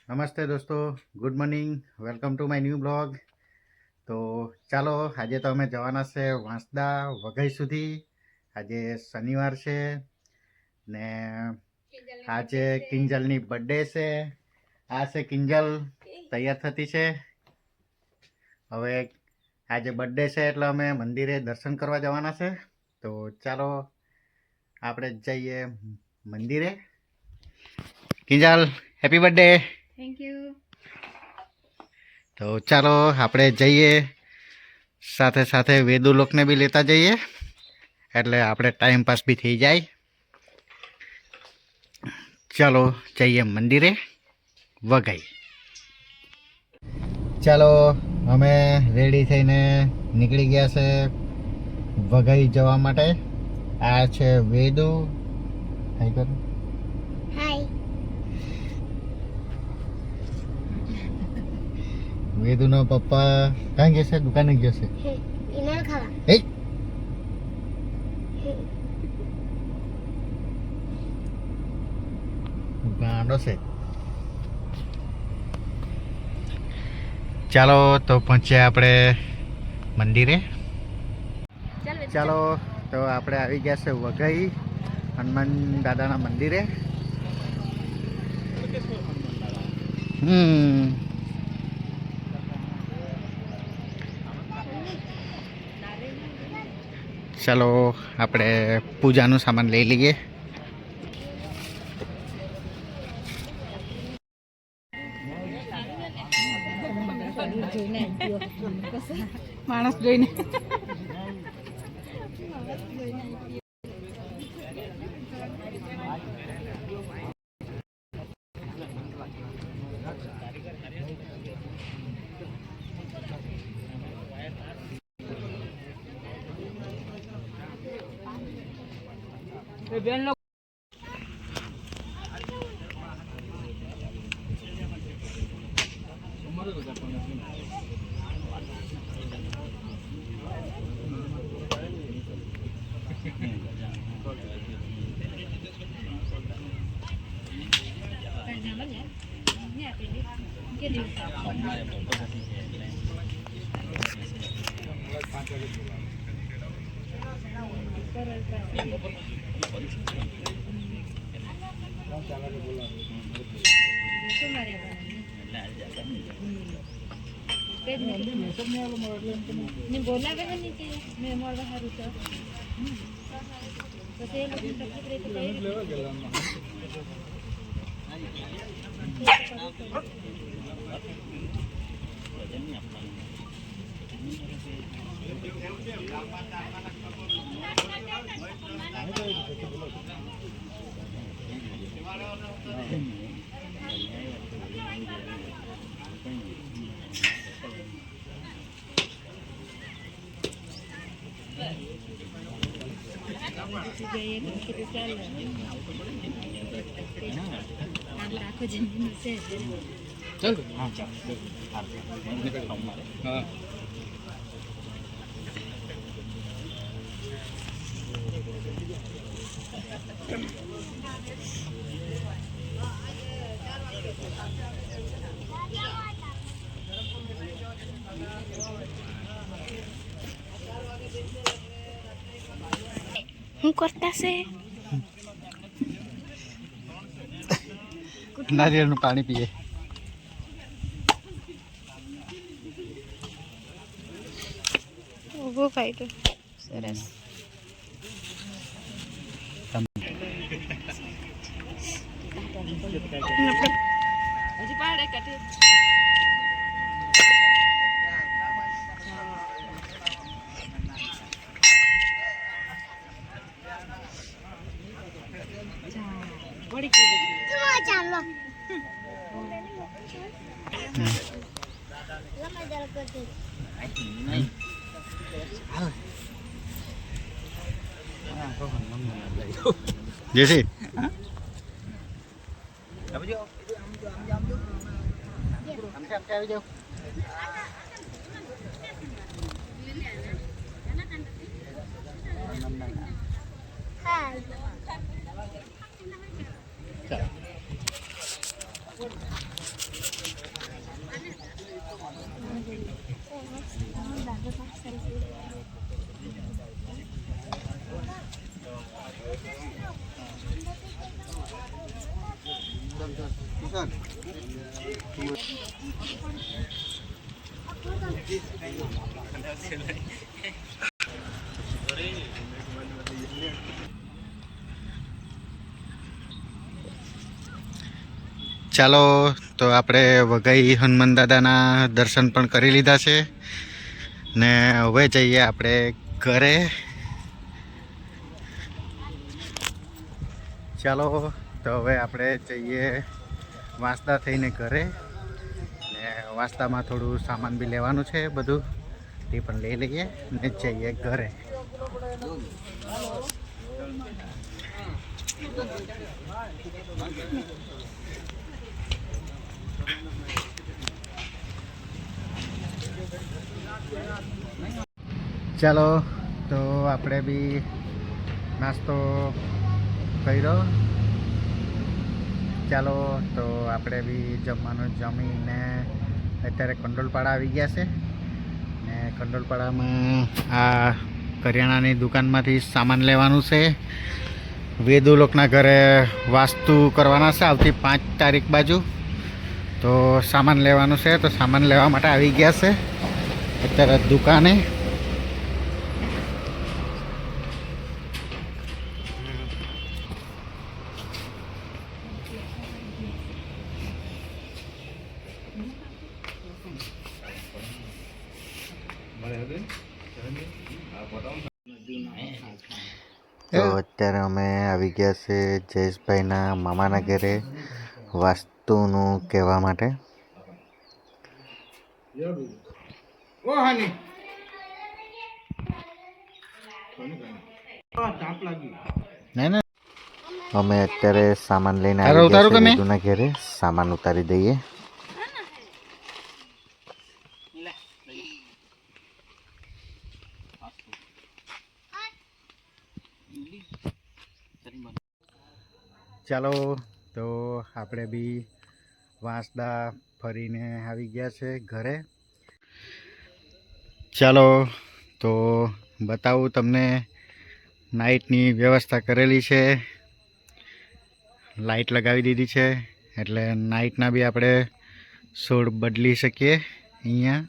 નમસ્તે દોસ્તો, good morning, welcome to my new blog. તો ચાલો, આજે તો અમે જવાના છે વાંસદા વઘઈ સુધી. આજે શનિવાર છે ને આજે કિંજલની બર્થડે છે. આ છે કિંજલ, તૈયાર થતી છે. હવે આજે બર્થડે છે એટલે અમે મંદિરે દર્શન કરવા જવાના છે. તો ચાલો આપણે જઈએ મંદિરે. Kinjal, happy birthday. Thank you. તો ચાલો આપણે જઈએ, સાથે સાથે વેદુ લોકને બી લેતા જઈએ એટલે આપણે ટાઈમ પાસ બી થઈ જાય. ચાલો જઈએ મંદિરે વઘઈ. ચાલો અમે રેડી થઈને નીકળી ગયા છે વઘઈ જવા માટે. આ છે વેદુ. હાય કર. હાય. વેદુનો પપ્પા ક્યાં ગયા છે? દુકાને ગયો છે. ઇનામ ખાવા. એ ગાંડો છે. ચાલો તો પહોંચ્યા આપણે મંદિરે. ચાલો તો આપણે આવી ગયા છે વઘઈ હનુમાન દાદાના મંદિરે. ચાલો આપણે પૂજાનું સામાન લઈ લઈએ. માણસ જોઈને બેન લો. બોલાવે ને કે મેં મળવા સારું તો પછી એ લોકોની તકલીફ આખો જન્મ છે. ચાલ હા હા. હું કરતા છે નારિયેળનું પાણી પીએ. ઉભો ફાઈટો સરસ. હજી પાડે કાઢે. બડી કે ચાલો લમા જલ કરતે નહીં. જેસી આવી જાઓ. હાય. ចា Hãy subscribe cho kênh Ghiền Mì Gõ để không bỏ lỡ những video hấp dẫn. はい。 Hãy subscribe cho kênh Ghiền Mì Gõ để không bỏ lỡ những video hấp dẫn. ចា Hãy subscribe cho kênh Ghiền Mì Gõ để không bỏ lỡ những video hấp dẫn. はい。ચાલો તો આપણે વઘઈ હનુમાન દાદાના દર્શન પણ કરી લીધા છે ને હવે જઈએ આપણે ઘરે. ચાલો તો હવે આપણે જઈએ વાંસદા થઈને ઘરે ને વાંસદામાં થોડું સામાન બી લેવાનું છે બધું તે પણ લઈ લઈએ ને જઈએ ઘરે. ચાલો તો આપણે બી નાસ્તો કર્યો. ચાલો તો આપણે બી જમવાનું જમીને અત્યારે કંડોલપાડા આવી ગયા છે ને કંડોલપાડામાં આ કરિયાણાની દુકાનમાંથી સામાન લેવાનું છે. વેદુ લોકના ઘરે વાસ્તુ કરવાના છે આવતી 5 તારીખ બાજુ, તો સામાન લેવાનું છે. તો સામાન લેવા માટે આવી ગયા છે અત્યારે દુકાને. તો અત્યારે અમે આવી ગયા છે જયેશભાઈના મામાના ઘરે વાસ્તુનું કહેવા માટે. અમે અત્યારે સામાન લઈને આવી ગયા છે વેદુના ઘરે. સામાન ઉતારી દઈએ. ચાલો તો આપણે બી વાંસદા ફરીને આવી ગયા છે ઘરે. ચાલો તો બતાવું તમને, નાઇટની વ્યવસ્થા કરેલી છે, લાઇટ લગાવી દીધી છે એટલે નાઇટના બી આપણે સોડ બદલી શકીએ અહીંયા.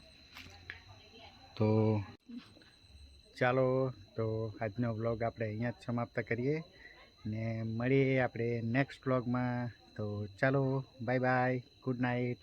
તો ચાલો તો આજનો વ્લોગ આપણે અહીંયા જ સમાપ્ત કરીએ ને મળીએ આપણે નેક્સ્ટ વ્લોગમાં. તો ચાલો બાય બાય, ગુડ નાઇટ.